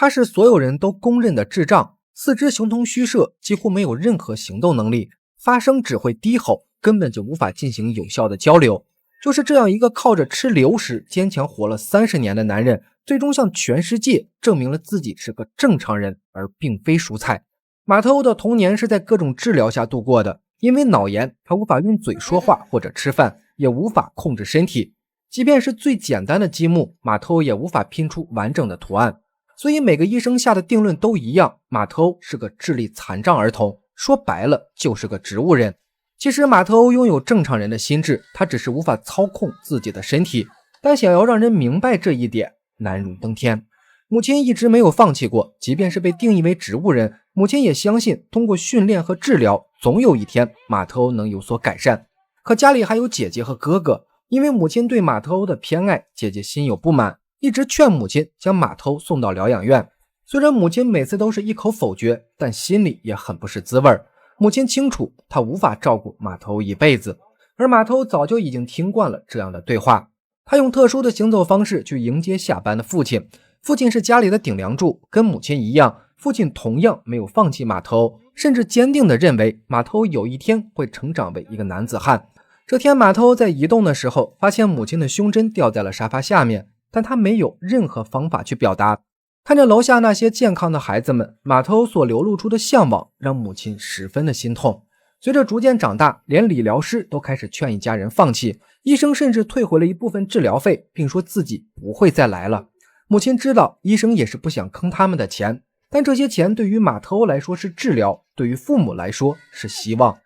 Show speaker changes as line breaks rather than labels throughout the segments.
他是所有人都公认的智障，四肢形同虚设，几乎没有任何行动能力，发声只会低吼，根本就无法进行有效的交流。就是这样一个靠着吃流食坚强活了30年的男人，最终向全世界证明了自己是个正常人，而并非蔬菜。马特欧的童年是在各种治疗下度过的，因为脑炎，他无法用嘴说话或者吃饭，也无法控制身体。即便是最简单的积木，马特欧也无法拼出完整的图案。所以每个医生下的定论都一样，马特欧是个智力残障儿童，说白了就是个植物人。其实马特欧拥有正常人的心智，他只是无法操控自己的身体，但想要让人明白这一点，难如登天。母亲一直没有放弃过，即便是被定义为植物人，母亲也相信通过训练和治疗，总有一天马特欧能有所改善。可家里还有姐姐和哥哥，因为母亲对马特欧的偏爱，姐姐心有不满，一直劝母亲将马特欧送到疗养院。虽然母亲每次都是一口否决，但心里也很不是滋味。母亲清楚她无法照顾马特欧一辈子，而马特欧早就已经听惯了这样的对话。他用特殊的行走方式去迎接下班的父亲，父亲是家里的顶梁柱，跟母亲一样，父亲同样没有放弃马特欧，甚至坚定地认为马特欧有一天会成长为一个男子汉。这天马特欧在移动的时候，发现母亲的胸针掉在了沙发下面，但他没有任何方法去表达。看着楼下那些健康的孩子们，马特欧所流露出的向往让母亲十分的心痛。随着逐渐长大，连理疗师都开始劝一家人放弃，医生甚至退回了一部分治疗费，并说自己不会再来了。母亲知道医生也是不想坑他们的钱，但这些钱对于马特欧来说是治疗，对于父母来说是希望。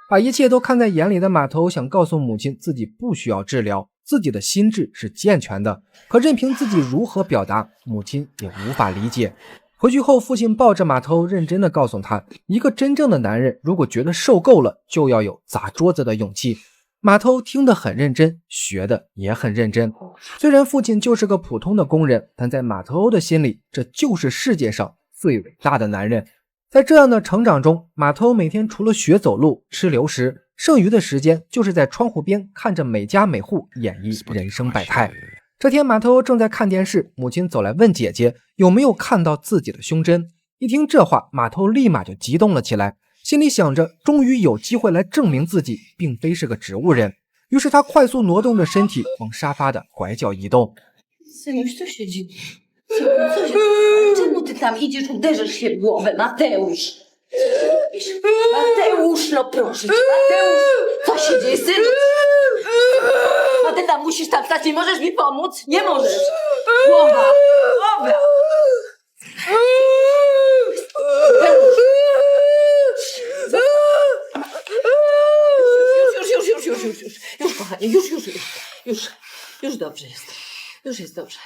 把一切都看在眼里的马特欧想告诉母亲自己不需要治疗，自己的心智是健全的，可任凭自己如何表达，母亲也无法理解。回去后，父亲抱着马特欧认真地告诉他，一个真正的男人如果觉得受够了，就要有砸桌子的勇气。马特欧听得很认真，学得也很认真。虽然父亲就是个普通的工人，但在马特欧的心里，这就是世界上最伟大的男人。在这样的成长中，马特欧每天除了学走路、吃流食，剩余的时间就是在窗户边看着每家每户演绎人生百态。这天马特欧正在看电视，母亲走来问姐姐有没有看到自己的胸针。一听这话，马特欧立马就激动了起来，心里想着终于有机会来证明自己并非是个植物人。于是他快速挪动着身体往沙发的拐角移动。
Czemu ty tam idziesz, uderzysz się w głowę, Mateusz? Mateusz, no proszę cię, Mateusz! Co się dzieje, synu? Matylda, musisz tam stać, nie możesz mi pomóc? Nie możesz! Głowa! Głowa! Już, kochanie, już dobrze jest. Już jest dobrze.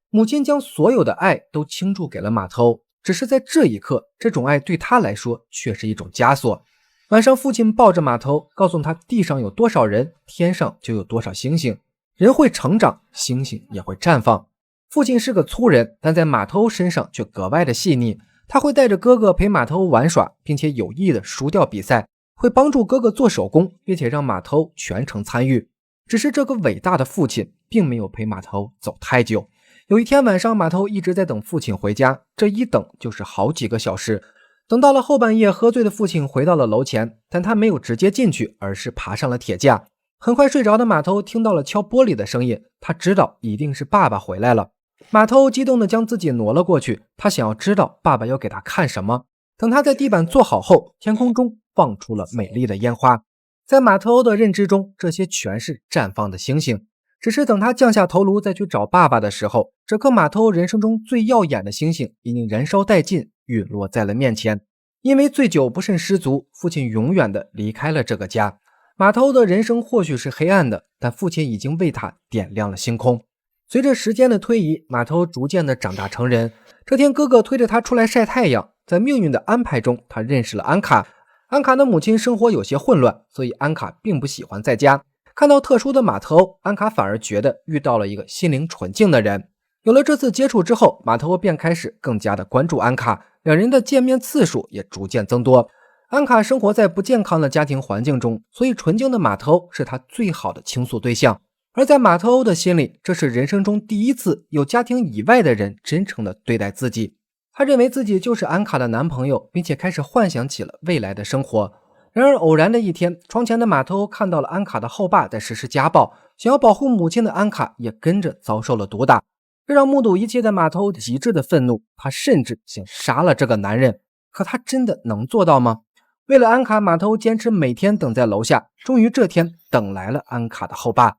母亲将所有的爱都倾注给了马特欧，只是在这一刻，这种爱对他来说却是一种枷锁。晚上，父亲抱着马特欧，告诉他地上有多少人，天上就有多少星星。人会成长，星星也会绽放。父亲是个粗人，但在马特欧身上却格外的细腻。他会带着哥哥陪马特欧玩耍，并且有意的输掉比赛，会帮助哥哥做手工，并且让马特欧全程参与。只是这个伟大的父亲并没有陪马特欧走太久。有一天晚上，马特欧一直在等父亲回家，这一等就是好几个小时。等到了后半夜，喝醉的父亲回到了楼前，但他没有直接进去，而是爬上了铁架。很快睡着的马特欧听到了敲玻璃的声音，他知道一定是爸爸回来了。马特欧激动地将自己挪了过去，他想要知道爸爸要给他看什么。等他在地板坐好后，天空中放出了美丽的烟花。在马特欧的认知中，这些全是绽放的星星。只是等他降下头颅再去找爸爸的时候，这颗马特欧人生中最耀眼的星星已经燃烧殆尽，陨落在了面前。因为醉酒不慎失足，父亲永远的离开了这个家。马特欧的人生或许是黑暗的，但父亲已经为他点亮了星空。随着时间的推移，马特欧逐渐的长大成人。这天，哥哥推着他出来晒太阳，在命运的安排中，他认识了安卡。安卡的母亲生活有些混乱，所以安卡并不喜欢在家。看到特殊的马特欧，安卡反而觉得遇到了一个心灵纯净的人。有了这次接触之后，马特欧便开始更加的关注安卡，两人的见面次数也逐渐增多。安卡生活在不健康的家庭环境中，所以纯净的马特欧是他最好的倾诉对象。而在马特欧的心里，这是人生中第一次有家庭以外的人真诚地对待自己。他认为自己就是安卡的男朋友，并且开始幻想起了未来的生活。然而偶然的一天，床前的马特欧看到了安卡的后爸在实施家暴，想要保护母亲的安卡也跟着遭受了毒打，这让目睹一切的马特欧极致的愤怒，他甚至想杀了这个男人。可他真的能做到吗？为了安卡，马特欧坚持每天等在楼下，终于这天等来了安卡的后爸。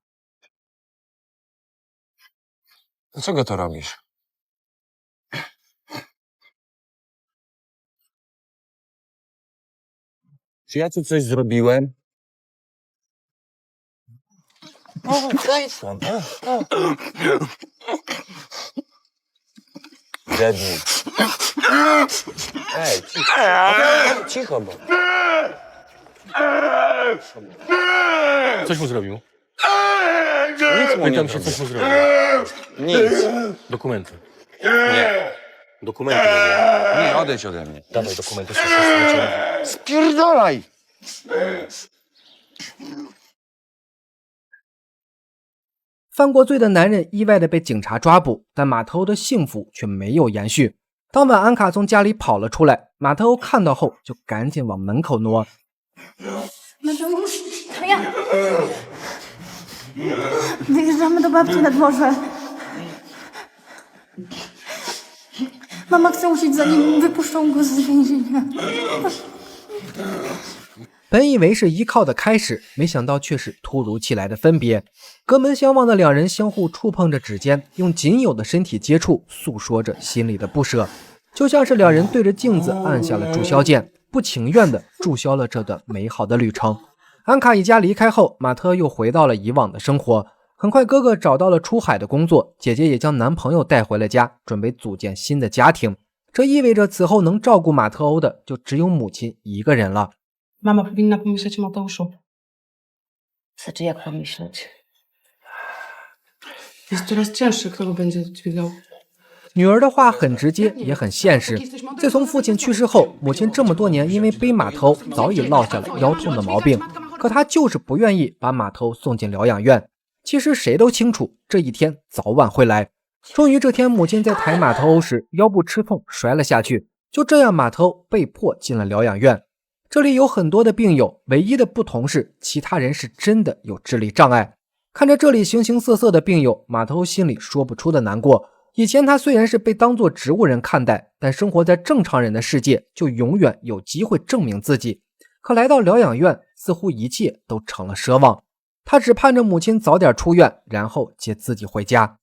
Dlaczego to robisz? Czy ja ci coś zrobiłem? O, daj stąd. Biedny. Ej, cicho. Cicho, bo...
Coś mu zrobił?
Nic mu nie
Pytam się, coś mu
zrobił.
zrobił.
Nic.
Dokumenty.
Nie.
Dokumenty mówię.
Nie, odejdź ode mnie.
Dawaj dokumenty.
Spierdalaj!
犯过罪的男人意外的被警察抓捕，但马特欧的幸福却没有延续。当晚，安卡从家里跑了出来，马特欧看到后就赶紧往门口挪。
Wyjeżdżamy do babci na dworze. Mama chce usiąść, zanim wypuszczą go z więzienia.
本以为是依靠的开始，没想到却是突如其来的分别。隔门相望的两人相互触碰着指尖，用仅有的身体接触诉说着心里的不舍，就像是两人对着镜子按下了注销键，不情愿地注销了这段美好的旅程。安卡一家离开后，马特又回到了以往的生活。很快，哥哥找到了出海的工作，姐姐也将男朋友带回了家，准备组建新的家庭。这意味着此后能照顾马特欧的就只有母亲一个人了。
Mama powinna pomyśleć o Mateuszu.
Znaczy, jak pomyśleć?
Jest coraz cięższy, kto go będzie dźwigał.
女儿的话很直接，也很现实。自从父亲去世后，母亲这么多年因为背马头早已落下了腰痛的毛病，可她就是不愿意把马头送进疗养院。其实谁都清楚，这一天早晚会来。终于这天，母亲在抬马头时腰部吃痛摔了下去，就这样马头被迫进了疗养院。这里有很多的病友，唯一的不同是其他人是真的有智力障碍。看着这里形形色色的病友，马头心里说不出的难过。以前他虽然是被当作植物人看待，但生活在正常人的世界，就永远有机会证明自己。可来到疗养院，似乎一切都成了奢望。他只盼着母亲早点出院，然后接自己回家。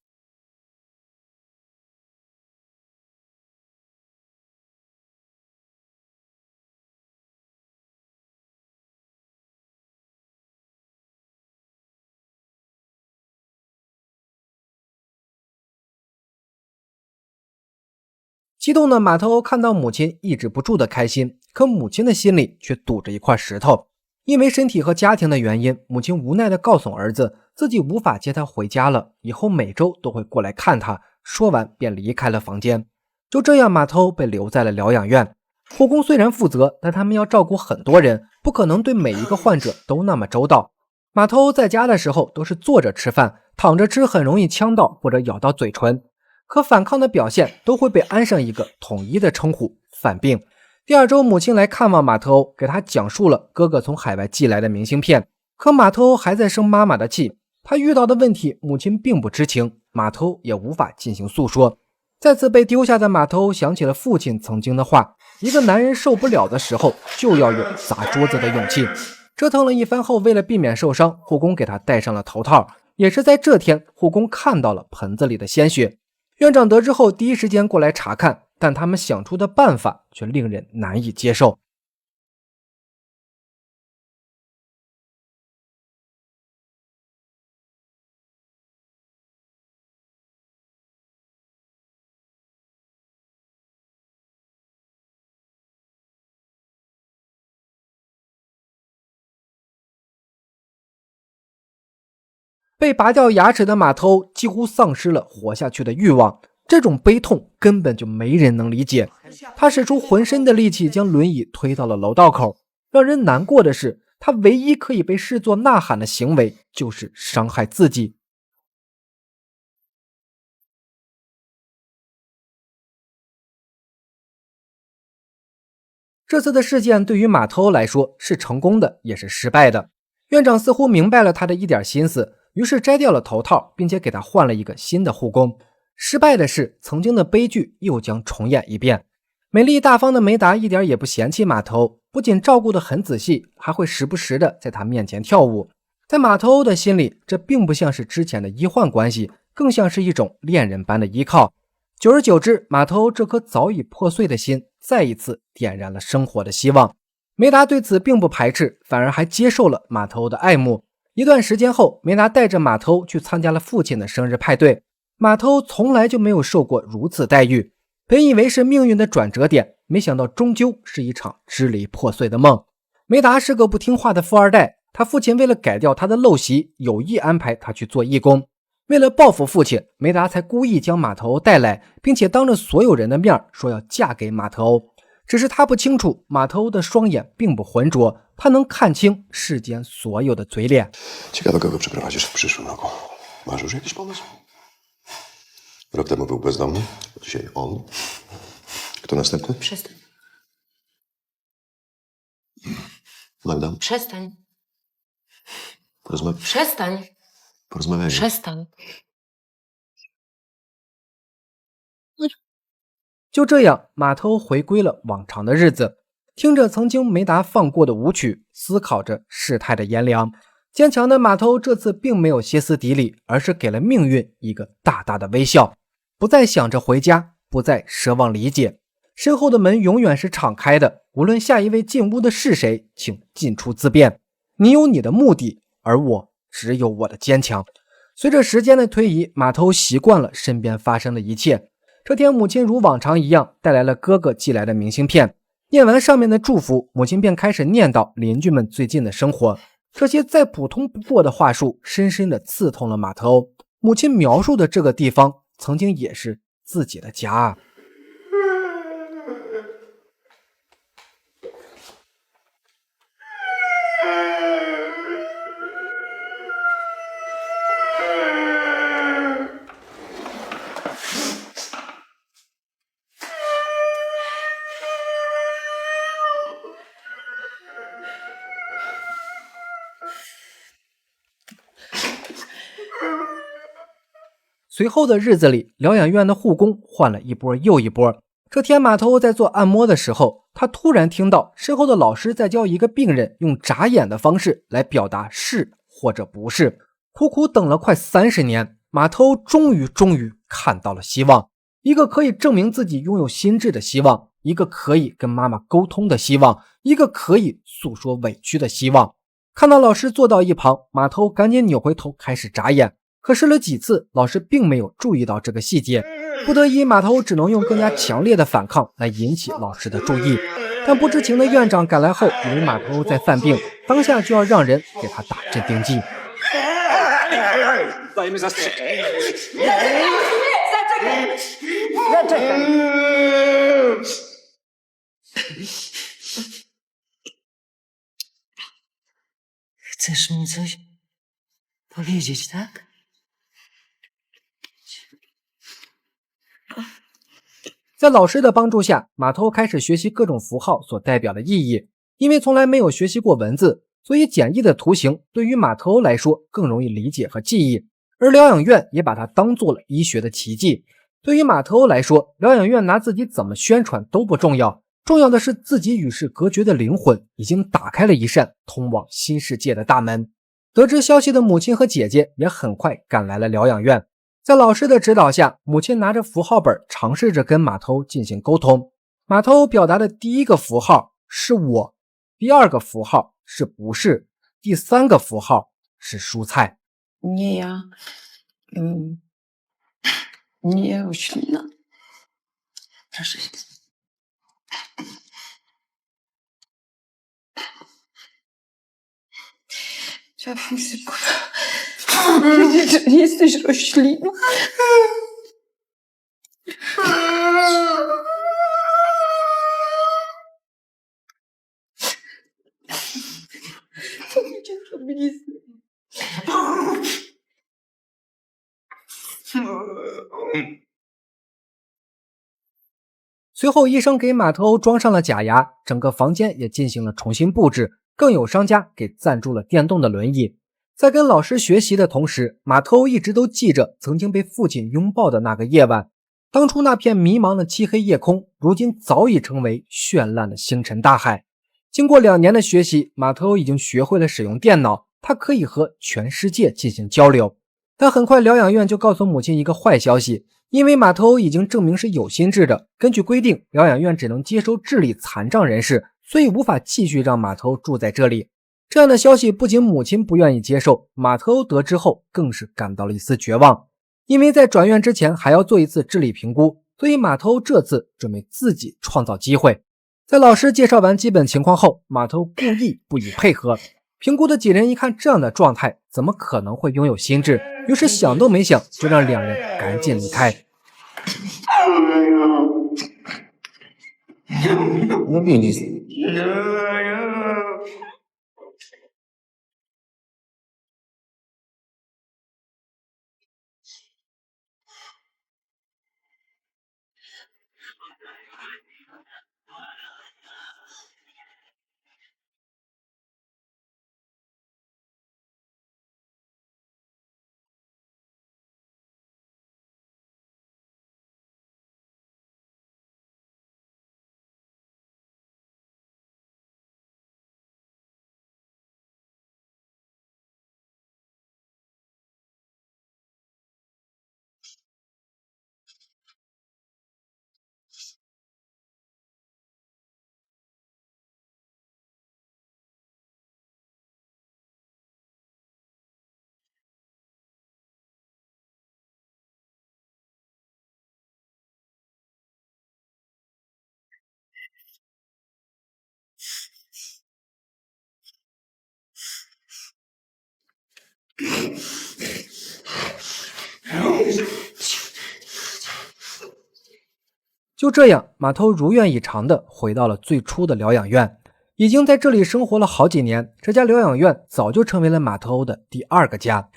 激动的马特欧看到母亲抑制不住的开心，可母亲的心里却堵着一块石头。因为身体和家庭的原因，母亲无奈地告诉儿子，自己无法接他回家了，以后每周都会过来看他。说完便离开了房间。就这样，马特欧被留在了疗养院。护工虽然负责，但他们要照顾很多人，不可能对每一个患者都那么周到。马特欧在家的时候都是坐着吃饭，躺着吃很容易呛到或者咬到嘴唇。可反抗的表现都会被安上一个统一的称呼——犯病。第二周，母亲来看望马特欧，给他讲述了哥哥从海外寄来的明信片。可马特欧还在生妈妈的气，他遇到的问题母亲并不知情，马特欧也无法进行诉说。再次被丢下的马特欧想起了父亲曾经的话：一个男人受不了的时候，就要有砸桌子的勇气。折腾了一番后，为了避免受伤，护工给他戴上了头套。也是在这天，护工看到了盆子里的鲜血。院长得知后第一时间过来查看，但他们想出的办法却令人难以接受。被拔掉牙齿的马特欧几乎丧失了活下去的欲望，这种悲痛根本就没人能理解。他使出浑身的力气将轮椅推到了楼道口。让人难过的是，他唯一可以被视作呐喊的行为就是伤害自己。这次的事件对于马头来说是成功的，也是失败的。院长似乎明白了他的一点心思，于是摘掉了头套，并且给他换了一个新的护工。失败的是，曾经的悲剧又将重演一遍。美丽大方的梅达一点也不嫌弃马头，不仅照顾得很仔细，还会时不时的在他面前跳舞。在马头欧的心里，这并不像是之前的医患关系，更像是一种恋人般的依靠。久而久之，马头欧这颗早已破碎的心再一次点燃了生活的希望。梅达对此并不排斥，反而还接受了马头欧的爱慕。一段时间后，梅达带着马头欧去参加了父亲的生日派对。马头欧从来就没有受过如此待遇，本以为是命运的转折点，没想到终究是一场支离破碎的梦。梅达是个不听话的富二代，他父亲为了改掉他的陋习，有意安排他去做义工。为了报复父亲，梅达才故意将马头欧带来，并且当着所有人的面说要嫁给马头欧。只是他不清楚，马头欧的双眼并不浑浊，他能看清世间所有的嘴脸。
Ciekawe, kogo przeprowadzisz w przyszłym roku. Masz już jakiś pomysł? Rok temu był bezdomny, dzisiaj on. Kto następny?
Przestań.
Magda,
Przestań.
porozmawiajmy.
Przestań.
就这样，马头回归了往常的日子，听着曾经梅达放过的舞曲，思考着事态的炎凉。坚强的马头这次并没有歇斯底里，而是给了命运一个大大的微笑，不再想着回家，不再奢望理解。身后的门永远是敞开的，无论下一位进屋的是谁，请进出自便。你有你的目的，而我只有我的坚强。随着时间的推移，马头习惯了身边发生的一切。这天，母亲如往常一样带来了哥哥寄来的明信片。念完上面的祝福，母亲便开始念叨邻居们最近的生活。这些再普通不过的话术，深深地刺痛了马头。母亲描述的这个地方，曾经也是自己的家啊。随后的日子里，疗养院的护工换了一波又一波。这天，马头在做按摩的时候，他突然听到身后的老师在教一个病人用眨眼的方式来表达是或者不是。苦苦等了快30年，马头终于看到了希望，一个可以证明自己拥有心智的希望，一个可以跟妈妈沟通的希望，一个可以诉说委屈的希望。看到老师坐到一旁，马头赶紧扭回头开始眨眼。可试了几次，老师并没有注意到这个细节，不得已马头只能用更加强烈的反抗来引起老师的注意。但不知情的院长赶来后，以为马头在犯病，当下就要让人给他打镇定剂。
Chcesz mi coś powiedzieć, tak?
在老师的帮助下，马头开始学习各种符号所代表的意义。因为从来没有学习过文字，所以简易的图形对于马头来说更容易理解和记忆。而疗养院也把它当做了医学的奇迹。对于马头来说，疗养院拿自己怎么宣传都不重要，重要的是自己与世隔绝的灵魂已经打开了一扇通往新世界的大门。得知消息的母亲和姐姐也很快赶来了疗养院。在老师的指导下，母亲拿着符号本尝试着跟马头进行沟通。马头表达的第一个符号是我，第二个符号是不是，第三个符号是蔬菜。
Nie ja. Nie oślina. Proszę się. Chciałabym sobie powiedzieć, że nie jesteś rośliną. Co mi cię zrobili?
随后医生给马特欧装上了假牙，整个房间也进行了重新布置，更有商家给赞助了电动的轮椅。在跟老师学习的同时，马特欧一直都记着曾经被父亲拥抱的那个夜晚。当初那片迷茫的漆黑夜空，如今早已成为绚烂的星辰大海。经过2年的学习，马特欧已经学会了使用电脑，他可以和全世界进行交流。但很快疗养院就告诉母亲一个坏消息，因为马特欧已经证明是有心智的，根据规定，疗养院只能接收智力残障人士，所以无法继续让马特欧住在这里。这样的消息不仅母亲不愿意接受，马特欧得知后更是感到了一丝绝望。因为在转院之前还要做一次智力评估，所以马特欧这次准备自己创造机会。在老师介绍完基本情况后，马特欧故意不予配合。评估的几人一看这样的状态，怎么可能会拥有心智？于是想都没想，就让2人赶紧离开。就这样，马特欧如愿以偿地回到了最初的疗养院，已经在这里生活了好几年。这家疗养院早就成为了马特欧的第2个家，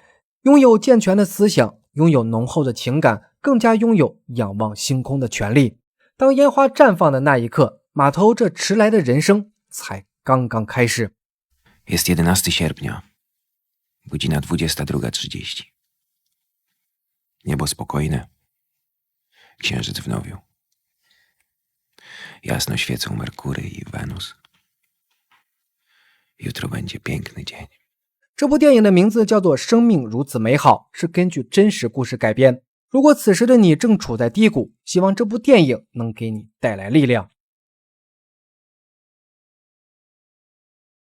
拥有健全的思想，拥有浓厚的情感，更加拥有仰望星空的权利。当烟花绽放的那一刻，马特欧这迟来的人生才刚刚开始。
Jest 11 sierpnia, godzina 22:30. Niebo spokojne, księżyc w nowiu. Jasno świecą Merkury i Wenus. Jutro będzie piękny dzień.
这部电影的名字叫做《生命如此美好》，是根据真实故事改编。如果此时的你正处在低谷，希望这部电影能给你带来力量。